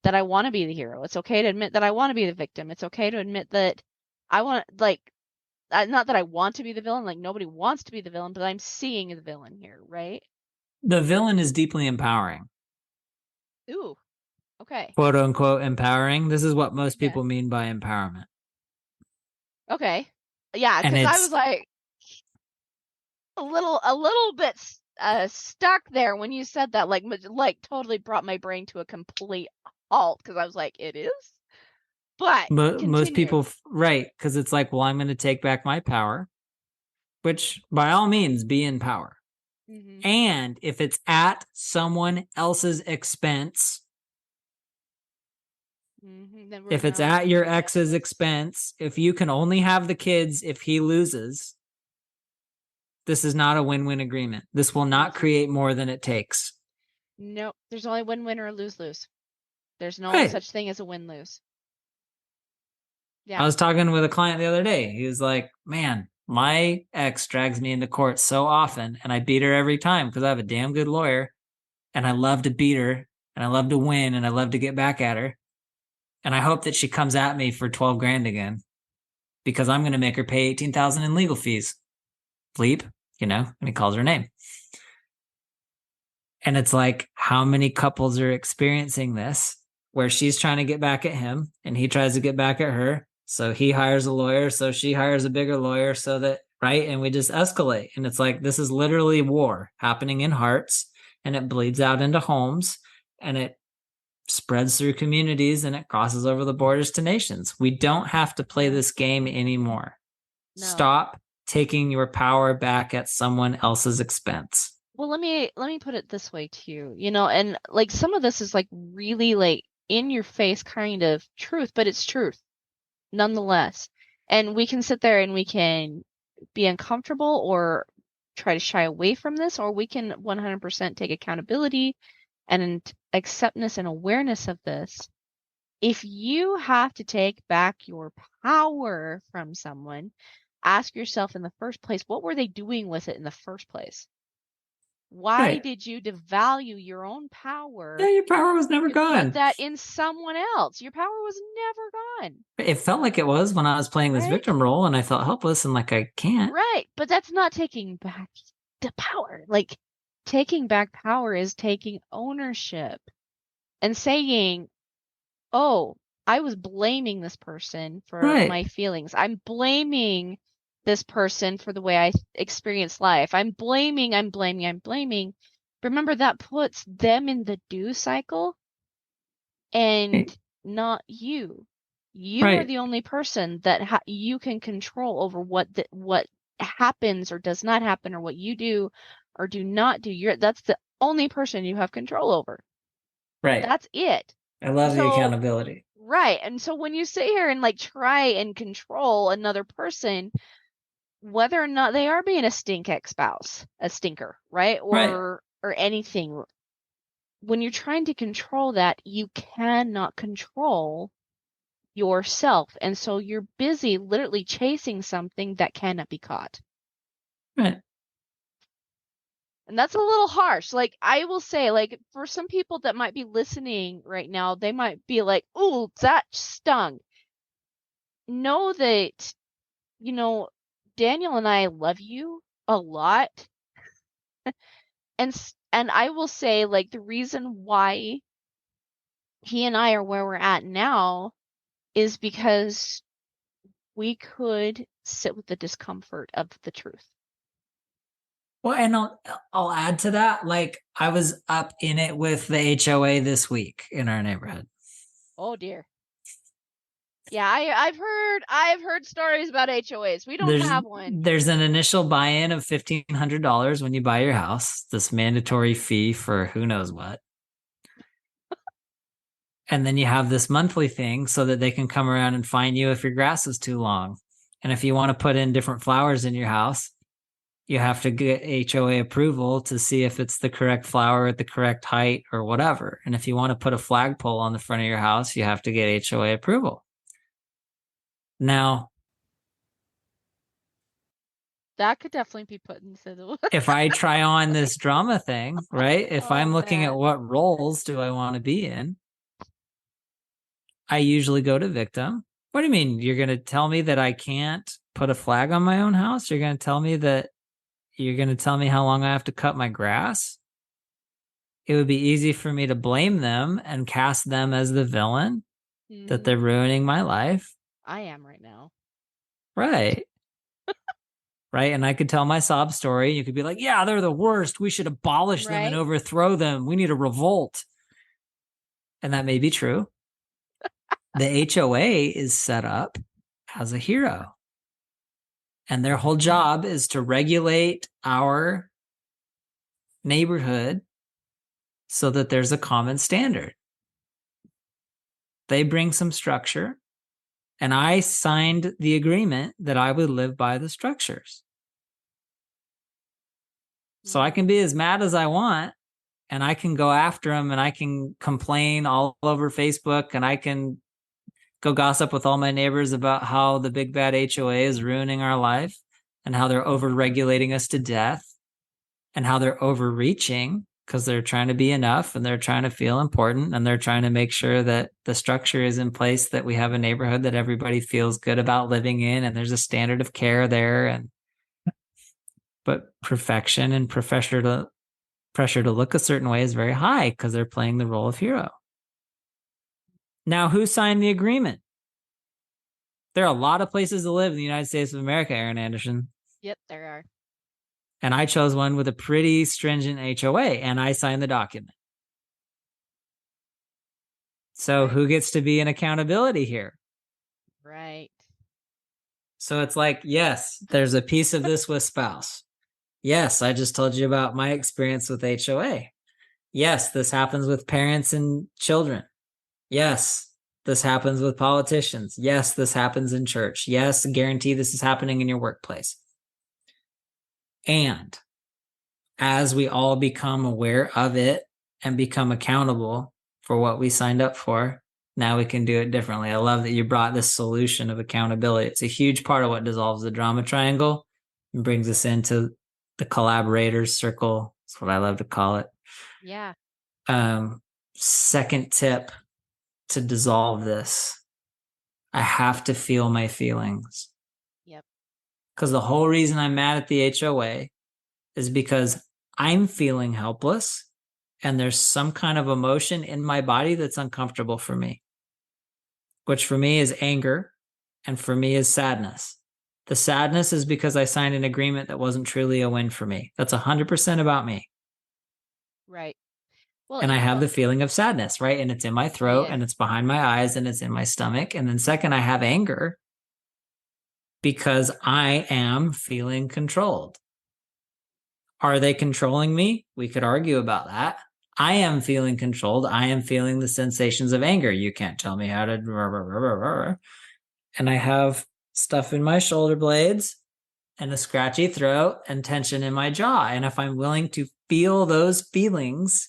that I want to be the hero. It's okay to admit that I want to be the victim. It's okay to admit that I want, like, not that I want to be the villain, like nobody wants to be the villain, but I'm seeing the villain here, right? The villain is deeply empowering. Ooh, okay. Quote unquote empowering. This is what most Yeah. people mean by empowerment. Okay. Yeah, And because I was it's like, a little bit stuck there when you said that, like totally brought my brain to a complete halt because I was like, it is, but most continue. people, right? Because it's like, well, I'm going to take back my power, which by all means be in power. Mm-hmm. And if it's at someone else's expense, Mm-hmm. Then if it's no, at your retreat back to ex's the expense, if you can only have the kids if he loses, this is not a win-win agreement. This will not mm-hmm. create more than it takes. Nope. There's only win-win or lose-lose. There's no Right. such thing as a win-lose. I Yeah. was talking with a client the other day. He was like, man, my ex drags me into court so often and I beat her every time because I have a damn good lawyer and I love to beat her and I love to win and I love to get back at her. And I hope that she comes at me for 12 grand again because I'm going to make her pay 18,000 in legal fees. Bleep, and he calls her name. And it's like, how many couples are experiencing this where she's trying to get back at him and he tries to get back at her? So he hires a lawyer. So she hires a bigger lawyer so that, right. And we just escalate. And it's like, this is literally war happening in hearts and it bleeds out into homes and it spreads through communities and it crosses over the borders to nations. We don't have to play this game anymore. No. Stop taking your power back at someone else's expense. Well, let me put it this way too, and like some of this is like really like in your face kind of truth, but it's truth nonetheless. And we can sit there and we can be uncomfortable or try to shy away from this, or we can 100% take accountability and acceptance and awareness of this. If you have to take back your power from someone, ask yourself in the first place, what were they doing with it in the first place? Why Right. did you devalue your own Yeah, power your power was never to put gone. that in someone else? Your power was never gone, It felt like it was when I was playing this right? victim role and I felt helpless and like I can't. Right, but that's not taking back the power. Like, taking back power is taking ownership and saying, oh, I was blaming this person for Right. my feelings. I'm blaming this person for the way I experience life. I'm blaming. Remember, that puts them in the do cycle and not you. You are Right. the only person that you can control over what happens or does not happen, or what you do or do not do. That's the only person you have control over. Right. That's it. I love the So, accountability. right. And so when you sit here and like try and control another person, whether or not they are being a stink ex-spouse, a stinker, right? Right. Or anything, when you're trying to control that, you cannot control yourself. And so you're busy literally chasing something that cannot be caught. Right. And that's a little harsh. Like, I will say, like, for some people that might be listening right now, they might be like, ooh, that stung. Know that, you know, Daniel and I love you a lot. And I will say, like, the reason why he and I are where we're at now is because we could sit with the discomfort of the truth. Well, and I'll add to that. Like I was up in it with the HOA this week in our neighborhood. Oh dear. Yeah, I've heard stories about HOAs. We don't There's have one. there's an initial buy-in of $1,500 when you buy your house. This mandatory fee for who knows what. And then you have this monthly thing so that they can come around and fine you if your grass is too long. And if you want to put in different flowers in your house, you have to get HOA approval to see if it's the correct flower at the correct height or whatever. And if you want to put a flagpole on the front of your house, you have to get HOA approval. Now, That could definitely be put into the. if I try on this drama thing, right? If Oh I'm looking at man. what roles do I want to be in, I usually go to victim. What do you mean? You're going to tell me that I can't put a flag on my own house? You're going to tell me that you're going to tell me how long I have to cut my grass? It would be easy for me to blame them and cast them as the villain, that they're ruining my life. I am right now. Right. Right. And I could tell my sob story. You could be like, yeah, they're the worst. We should abolish them and Right? overthrow them. We need a revolt. And that may be true. The HOA is set up as a hero. And their whole job is to regulate our neighborhood so that there's a common standard. They bring some structure, and I signed the agreement that I would live by the structures. So I can be as mad as I want, and I can go after them, and I can complain all over Facebook, and I can go gossip with all my neighbors about how the big bad HOA is ruining our life and how they're over regulating us to death and how they're overreaching because they're trying to be enough and they're trying to feel important and they're trying to make sure that the structure is in place, that we have a neighborhood that everybody feels good about living in and there's a standard of care there. And but perfection and pressure to look a certain way is very high because they're playing the role of hero. Now, who signed the agreement? There are a lot of places to live in the United States of America, Aaron Anderson. Yep, there are. And I chose one with a pretty stringent HOA, and I signed the document. So Right. who gets to be in accountability here? Right. So it's like, yes, there's a piece of this with spouse. Yes, I just told you about my experience with HOA. Yes, this happens with parents and children. Yes, this happens with politicians. Yes, this happens in church. Yes, guarantee this is happening in your workplace. And as we all become aware of it and become accountable for what we signed up for, now we can do it differently. I love that you brought this solution of accountability. It's a huge part of what dissolves the drama triangle and brings us into the collaborators circle. That's what I love to call it. Yeah. Second tip to dissolve this, I have to feel my feelings. Yep. Because the whole reason I'm mad at the HOA is because I'm feeling helpless and there's some kind of emotion in my body that's uncomfortable for me, which for me is anger and for me is sadness. The sadness is because I signed an agreement that wasn't truly a win for me. That's 100% about me. Right. Well, And I have the feeling of sadness, right? And it's in my throat and it's behind my eyes and it's in my stomach. And then second, I have anger because I am feeling controlled. Are they controlling me? We could argue about that. I am feeling controlled. I am feeling the sensations of anger. You can't tell me how to. And I have stuff in my shoulder blades and a scratchy throat and tension in my jaw. And if I'm willing to feel those feelings,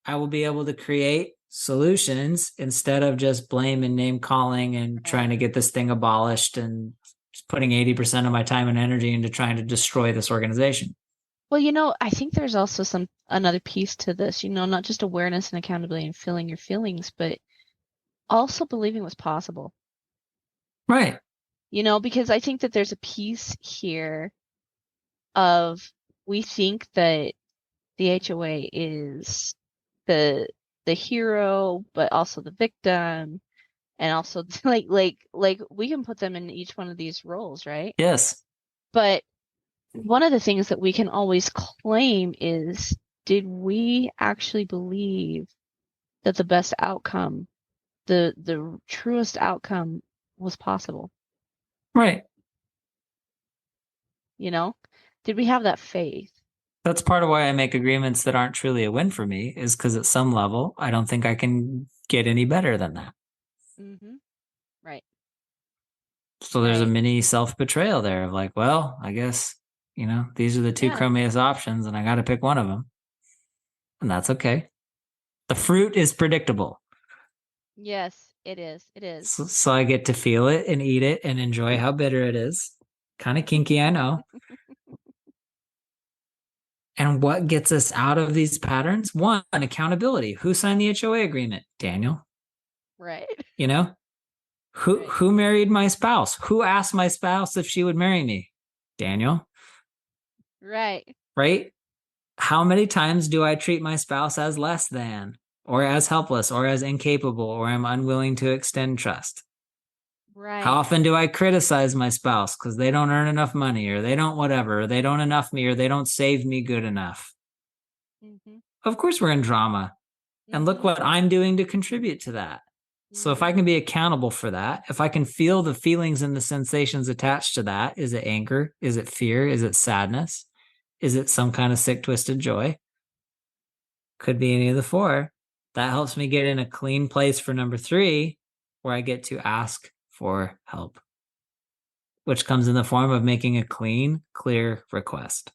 I will be able to create solutions instead of just blame and name calling and trying Right. to get this thing abolished and putting 80% of my time and energy into trying to destroy this organization. Well, I think there's also another piece to this, not just awareness and accountability and feeling your feelings, but also believing what's possible. Right. Because I think that there's a piece here of we think that the HOA is the the hero, but also the victim, and also like we can put them in each one of these roles, right? Yes. But one of the things that we can always claim is, did we actually believe that the best outcome, the truest outcome was possible? Right. You know? Did we have that faith? That's part of why I make agreements that aren't truly a win for me, is because at some level, I don't think I can get any better than that. Mm-hmm. Right. So there's a Right. mini self betrayal there of like, well, I guess, these are the two Yeah. chromiest options and I got to pick one of them. And that's okay. The fruit is predictable. Yes, it is. It is. So I get to feel it and eat it and enjoy how bitter it is. Kind of kinky, I know. And what gets us out of these patterns? One, accountability. Who signed the HOA agreement? Daniel. Right. You know, who Right. who married my spouse? Who asked my spouse if she would marry me? Daniel. Right. Right? How many times do I treat my spouse as less than, or as helpless, or as incapable, or I'm unwilling to extend trust? How Right. often do I criticize my spouse because they don't earn enough money, or they don't whatever, or they don't enough me, or they don't save me good enough? Mm-hmm. Of course, we're in drama. And look Mm-hmm. what I'm doing to contribute to that. So if Mm-hmm. I can be accountable for that, if I can feel the feelings and the sensations attached to that, is it anger? Is it fear? Is it sadness? Is it some kind of sick, twisted joy? Could be any of the four. That helps me get in a clean place for number 3, where I get to ask for help, which comes in the form of making a clean, clear request.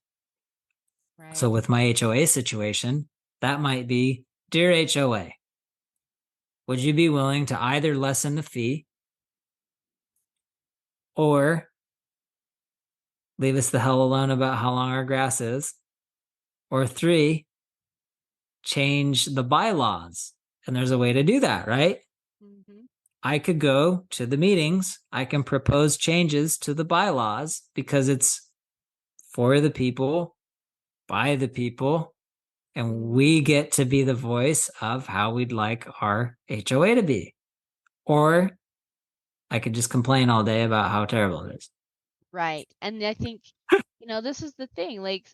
So Right. with my HOA situation, that might be, Dear HOA, would you be willing to either lessen the fee or leave us the hell alone about how long our grass is? Or 3, change the bylaws. And there's a way to do that, right? Mm-hmm. I could go to the meetings. I can propose changes to the bylaws because it's for the people, by the people, and Mm-hmm. we get to be the voice of how we'd like our HOA to be. Or I could just complain all day about how terrible it is. Right. And I think, this is the thing, like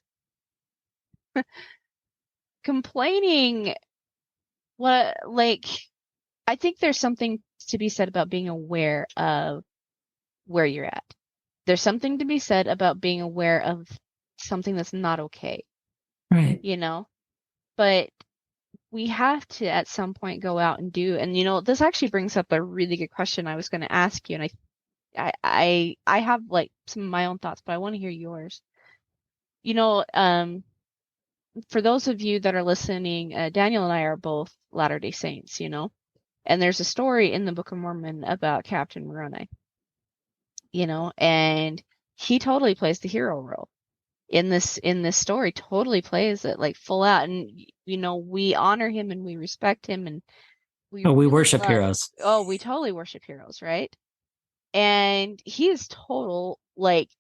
complaining like I think there's something to be said about being aware of where you're at. There's something to be said about being aware of something that's not okay, Right. you know? But we have to at some point go out and do, and this actually brings up a really good question I was going to ask you, and I have like some of my own thoughts, but I want to hear yours. You know, for those of you that are listening, Daniel and I are both Latter-day Saints, and there's a story in the Book of Mormon about Captain Moroni, and he totally plays the hero role in this story, totally plays it like full out. And we honor him and we respect him and we Oh, we really worship love, heroes. oh, we totally worship heroes, right? And he is total like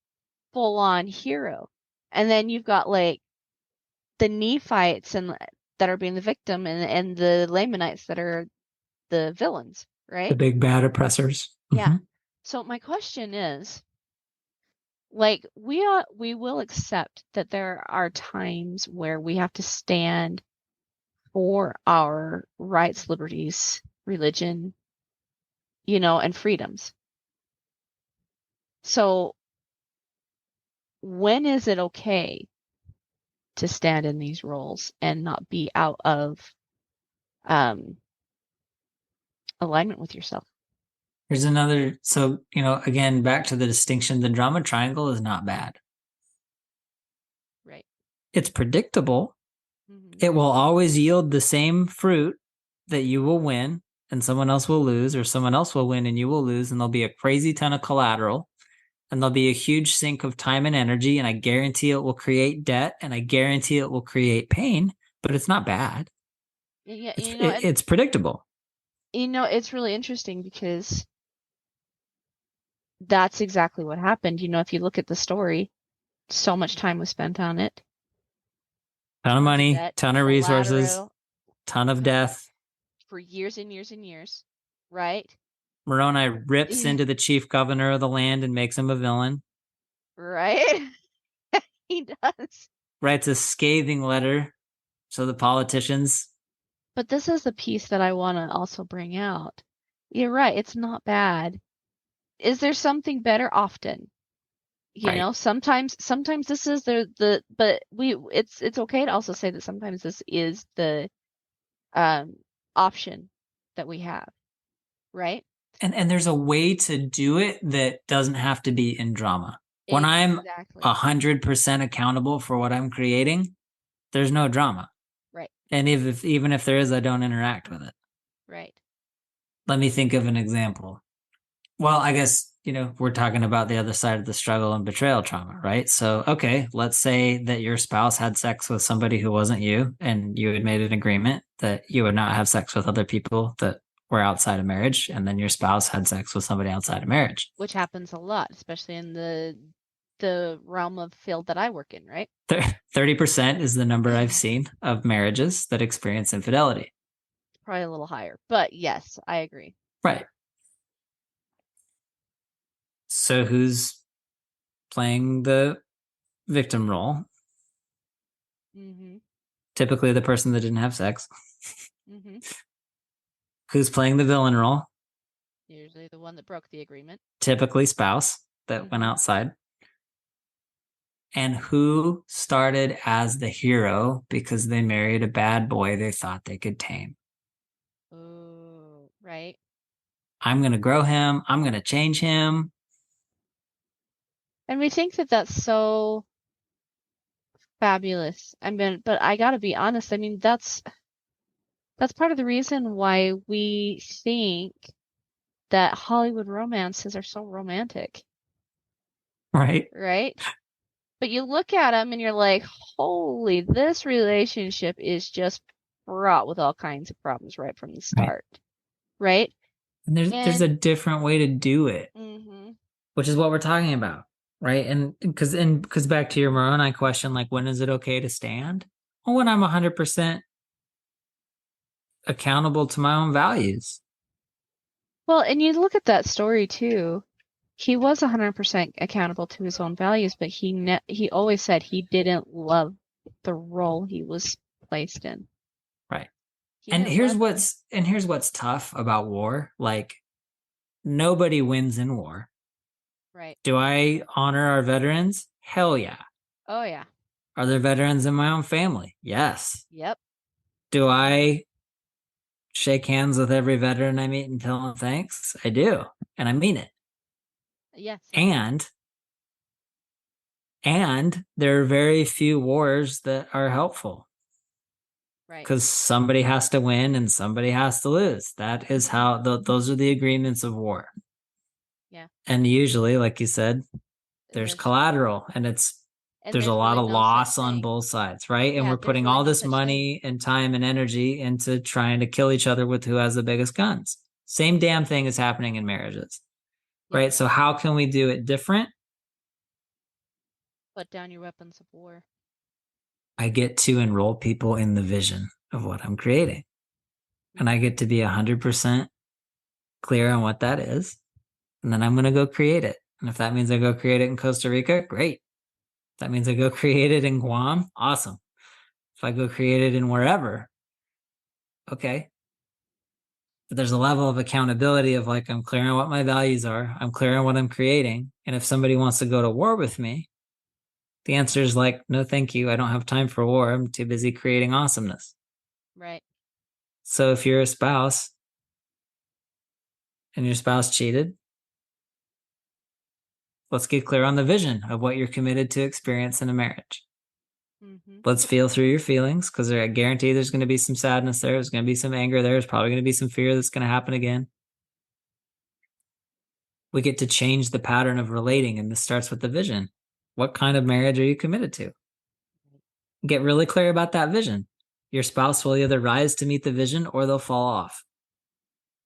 full on hero. And then you've got like the Nephites and that are being the victim, and the Lamanites that are the villains, The right? big bad oppressors. Yeah. Mm-hmm. So my question is, like, we will accept that there are times where we have to stand for our rights, liberties, religion, and freedoms. So when is it okay to stand in these roles and not be out of um, alignment with yourself. Here's another. So, again, back to the distinction, the drama triangle is not bad. Right. It's predictable. Mm-hmm. It will always yield the same fruit that you will win and someone else will lose, or someone else will win and you will lose, and there'll be a crazy ton of collateral, and there'll be a huge sink of time and energy, and I guarantee it will create debt, and I guarantee it will create pain, but it's not bad. Yeah, It's predictable. it's really interesting because that's exactly what happened. If you look at the story, so much time was spent on it. Ton of Tons of money, debt, ton of resources, collateral, ton of death. for years and years and years, right? Moroni rips Yeah, into the chief governor of the land and makes him a villain. right? He does. Writes a scathing letter to the politicians. But this is the piece that I want to also bring out. You're right, it's not bad. Is there something better? Often. Right. Sometimes this is but it's okay to also say that sometimes this is the um option that we have, right? And there's a way to do it that doesn't have to be in drama. When I'm Exactly. 100% accountable for what I'm creating, there's no drama. Right. And even if there is, I don't interact with it. Right. Let me think of an example. Well, I guess, we're talking about the other side of the struggle and betrayal trauma, right? So, okay, let's say that your spouse had sex with somebody who wasn't you, and you had made an agreement that you would not have sex with other people that were outside of marriage, and then your spouse had sex with somebody outside of marriage. Which happens a lot, especially in the realm of field that I work in, right? 30% is the number I've seen of marriages that experience infidelity. Probably a little higher, but yes, I agree. Right. So who's playing the victim role? Mm-hmm. Typically the person that didn't have sex. Mm-hmm. Who's playing the villain role? Usually the one that broke the agreement. Typically spouse that went Mm-hmm. outside. And who started as the hero because they married a bad boy they thought they could tame? Oh, right. I'm going to grow him. I'm going to change him. And we think that that's so fabulous. But I gotta be honest. That's part of the reason why we think that Hollywood romances are so romantic, Right. right? But you look at them and you're like, holy, this relationship is just fraught with all kinds of problems right from the Right. start, right? And there's a And different way to do it, hmm which is what we're talking about. Right. And because back to your Moroni question, like, when is it okay to stand? Well, when I'm 100% accountable to my own values. well, and you look at that story too. He was 100% accountable to his own values, but he always said he didn't love the role he was placed in. Right. He And didn't here's love it. what's tough about war. Like, nobody wins in war. Right. Do I honor our veterans? Hell yeah. Oh yeah. Are there veterans in my own family? Yes. Yep. Do I shake hands with every veteran I meet and tell them thanks? I do. And I mean it. Yeah, same here. And there are very few wars that are helpful Right. because somebody has to win and somebody has to lose. That is how those are the agreements of war. Yeah. And usually, like you said, there's There's collateral, and there's a there's lot really of no such loss on thing. both sides, right? And Yeah, we're there's putting really all no this such thing. money and time and energy into trying to kill each other with who has the biggest guns. Same damn thing is happening in marriages, Yep. right? So how can we do it different? Put down your weapons of war. I get to enroll people in the vision of what I'm creating, and I get to be 100% clear on what that is. And then I'm going to go create it. And if that means I go create it in Costa Rica, great. If that means I go create it in Guam, awesome. If I go create it in wherever, okay. But there's a level of accountability of, like, I'm clear on what my values are. I'm clear on what I'm creating. And if somebody wants to go to war with me, The answer is like, no, thank you. I don't have time for war. I'm too busy creating awesomeness. Right. So if you're a spouse and your spouse cheated, let's get clear on the vision of what you're committed to experience in a marriage. Mm-hmm. Let's feel through your feelings because I guarantee there's going to be some sadness there. There's going to be some anger there. There's probably going to be some fear that's going to happen again. We get to change the pattern of relating, and this starts with the vision. What kind of marriage are you committed to? Get really clear about that vision. Your spouse will either rise to meet the vision or they'll fall off,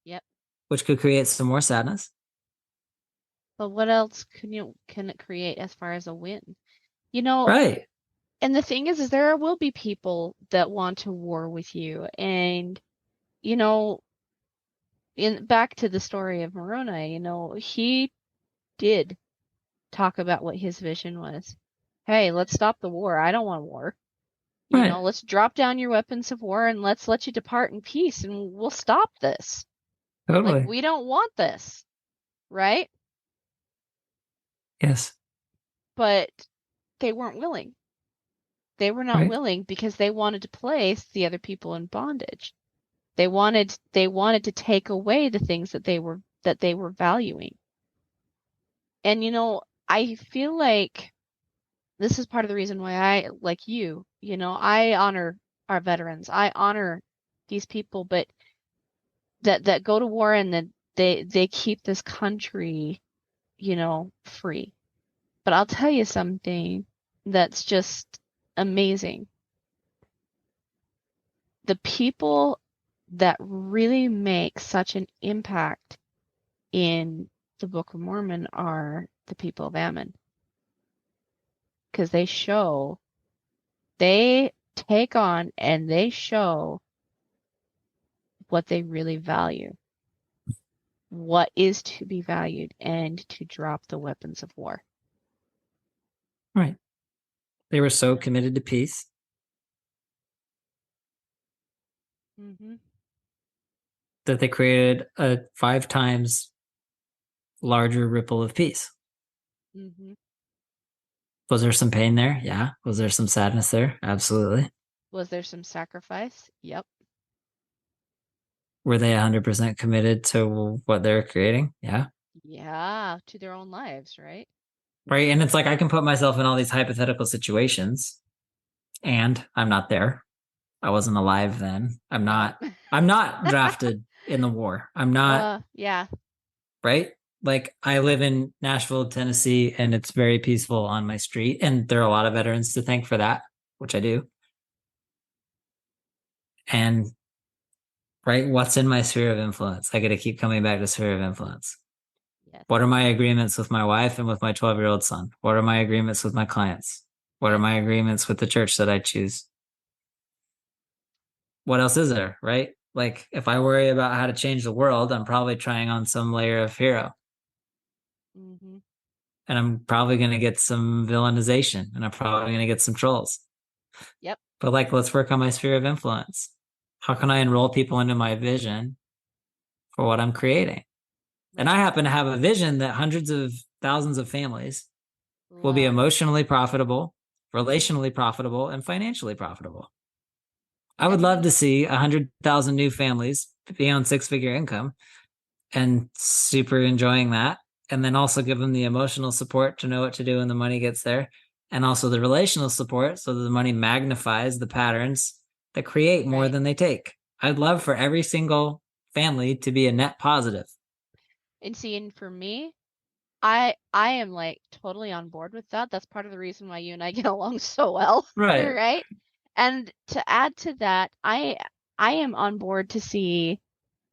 Yep. which could create some more sadness. But what else can it create as far as a win? You know, Right. and the thing is there will be people that want to war with you. And, you know, in back to the story of Moroni, he did talk about what his vision was. Hey, let's stop the war. I don't want war. Right. Let's drop down your weapons of war and let's let you depart in peace and we'll stop this. Like, Totally. we don't want this, right? Yes. But they weren't willing. They were not Right. willing because they wanted to place the other people in bondage. They wanted to take away the things that they were valuing. And I feel like this is part of the reason why I, like I honor our veterans. I honor these people, but that go to war and then they keep this country, free. But I'll tell you something that's just amazing. The people that really make such an impact in the Book of Mormon are the people of Ammon because they take on and they show what they really value, what is to be valued, and to drop the weapons of war. Right. They were so committed to peace Mm-hmm. that they created a 5 times larger ripple of peace. Mm-hmm. Was there some pain there? Yeah. Was there some sadness there? Absolutely. Was there some sacrifice? Yep. Were they 100% committed to what they're creating? Yeah. Yeah, to their own lives, right? Right. And it's like I can put myself in all these hypothetical situations and I'm not there. I wasn't alive then. Yep. I'm not drafted in the war. I'm not, Yeah. right? Like I live in Nashville, Tennessee, and it's very peaceful on my street. And there are a lot of veterans to thank for that, which I do. And right, what's in my sphere of influence? I got to keep coming back to sphere of influence. Yes. What are my agreements with my wife and with my 12-year-old son? What are my agreements with my clients? What are Yes. my agreements with the church that I choose? What else is there, right? Like if I worry about how to change the world, I'm probably trying on some layer of hero. Mm-hmm. And I'm probably going to get some villainization and I'm probably going to get some trolls. Yep. But like, let's work on my sphere of influence. How can I enroll people into my vision for what I'm creating? And I Right. happen to have a vision that hundreds of thousands of families will be Love. emotionally profitable, relationally profitable, and financially profitable. I would Yep. love to see 100,000 new families be on 6-figure income and super enjoying that. And then also give them the emotional support to know what to do when the money gets there. And also the relational support so that the money magnifies the patterns that create more Right. than they take. I'd love for every single family to be a net positive. And see, and for me, I am like totally on board with that. That's part of the reason why you and I get along so well, Right. right? And to add to that, I am on board to see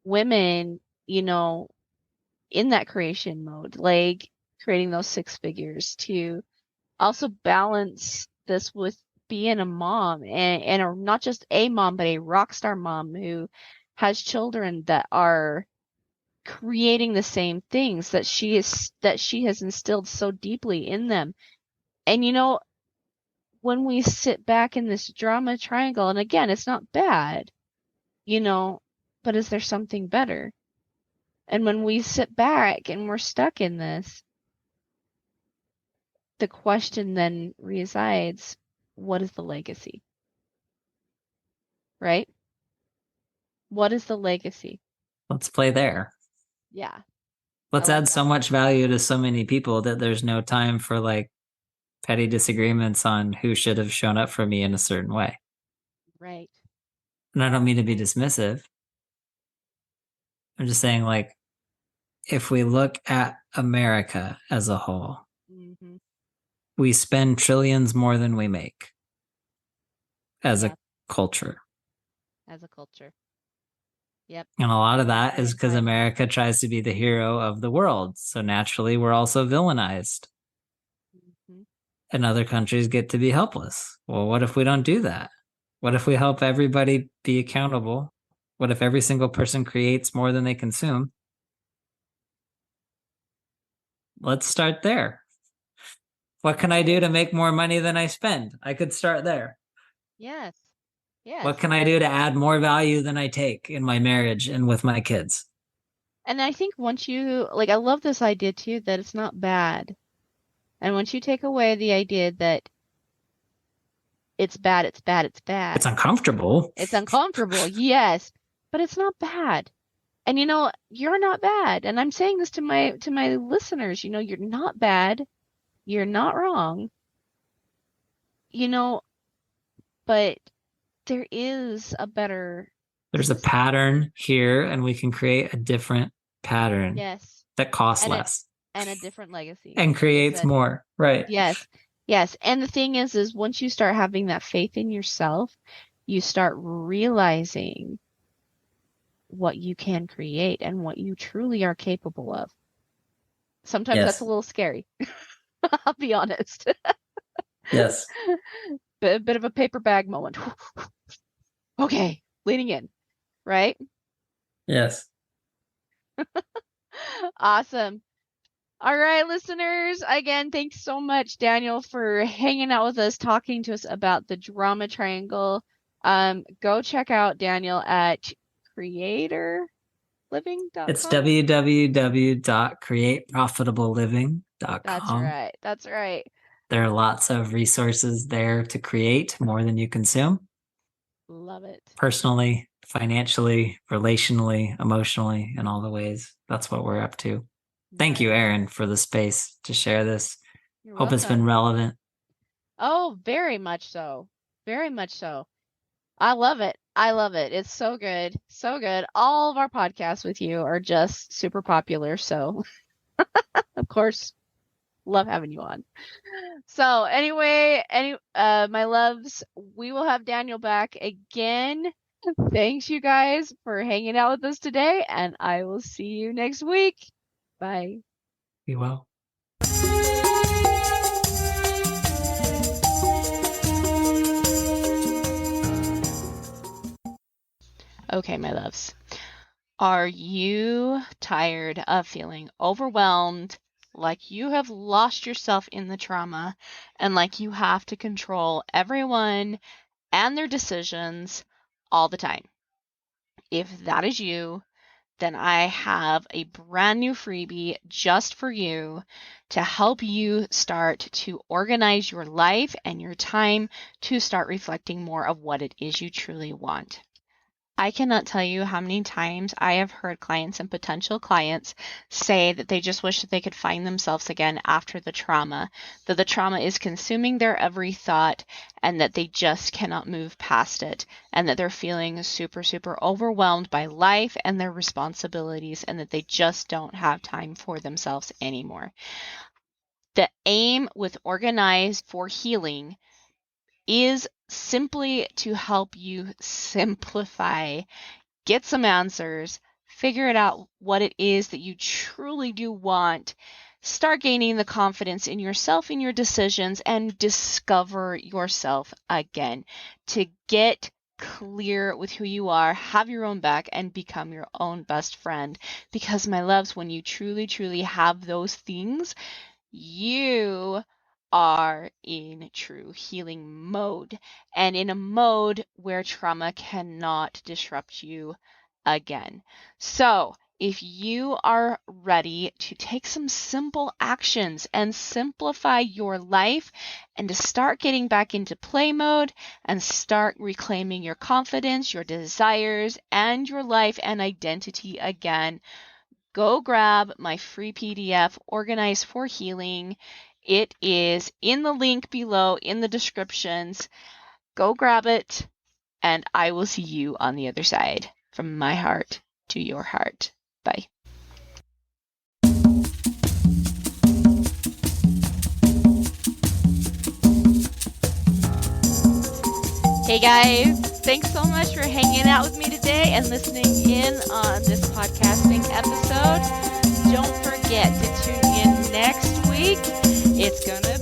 women, in that creation mode, like creating those six figures to also balance this with being a mom and not just a mom, but a rock star mom who has children that are creating the same things that she has instilled so deeply in them. And when we sit back in this drama triangle, and again, it's not bad, you know, but is there something better? And when we sit back and we're stuck in this, the question then resides, what is the legacy? Right? What is the legacy? Let's play there. Yeah, I Let's like add that. so much value to so many people that there's no time for like petty disagreements on who should have shown up for me in a certain way. Right. And I don't mean to be dismissive. I'm just saying, like, if we look at America as a whole, Mm-hmm. we spend trillions more than we make as a Yeah, culture. as a culture. Yep. And a lot of At the that is same because time. America tries to be the hero of the world. So naturally, we're also villainized. Mm-hmm. And other countries get to be helpless. Well, what if we don't do that? What if we help everybody be accountable? What if every single person creates more than they consume? Let's start there. What can I do to make more money than I spend? I could start there. Yes. What Yes. can I do to add more value than I take in my marriage and with my kids? And I think once you, like, I love this idea too, that it's not bad. And once you take away the idea that it's bad, it's bad, it's It's bad, uncomfortable. it's uncomfortable, yes, but it's not bad. And you're not bad. And I'm saying this to my listeners, you're not bad. You're not wrong. You know, but there is a better There's a system. pattern here, and we can create a different pattern Yes. that costs And it less and a different legacy, and like I creates said. more. Right. Yes. Yes. And the thing is once you start having that faith in yourself, you start realizing what you can create and what you truly are capable of. Sometimes that's a Yes. little scary. I'll be honest. Yes. Bit of a paper bag moment. Okay, leaning in, right? Yes. Awesome. All right, listeners. Again, thanks so much, Daniel, for hanging out with us, talking to us about the drama triangle. Go check out Daniel at It's creatorliving.com. That's www.createprofitableliving.com. right. That's right. There are lots of resources there to create more than you consume, Love it. personally, financially, relationally, emotionally, in all the ways. That's what we're up to. Thank you, Nice. Aaron, for the space to share this. You're Hope it's been welcome. relevant. Oh, very much so. Very much so. I love it. I love it. It's so good. So good. All of our podcasts with you are just super popular. So, of course, love having you on. So, anyway, my loves, we will have Daniel back again. Thanks, you guys, for hanging out with us today, and I will see you next week. Bye. Be well. Okay, my loves. Are you tired of feeling overwhelmed, like you have lost yourself in the trauma, and like you have to control everyone and their decisions all the time? If that is you, then I have a brand new freebie just for you to help you start to organize your life and your time to start reflecting more of what it is you truly want. I cannot tell you how many times I have heard clients and potential clients say that they just wish that they could find themselves again after the trauma, that the trauma is consuming their every thought and that they just cannot move past it, and that they're feeling super, super overwhelmed by life and their responsibilities, and that they just don't have time for themselves anymore. The aim with Organize for Healing is simply to help you simplify, get some answers, figure it out what it is that you truly do want, start gaining the confidence in yourself, in your decisions, and discover yourself again to get clear with who you are, have your own back, and become your own best friend. Because, my loves, when you truly, truly have those things, you are in true healing mode and in a mode where trauma cannot disrupt you again. So, if you are ready to take some simple actions and simplify your life and to start getting back into play mode and start reclaiming your confidence, your desires, and your life and identity again, go grab my free PDF, Organize for Healing. It is in the link below in the descriptions. Go grab it, and I will see you on the other side. From my heart to your heart. Bye. Hey guys, thanks so much for hanging out with me today and listening in on this podcasting episode. Don't forget to tune in next week. It's gonna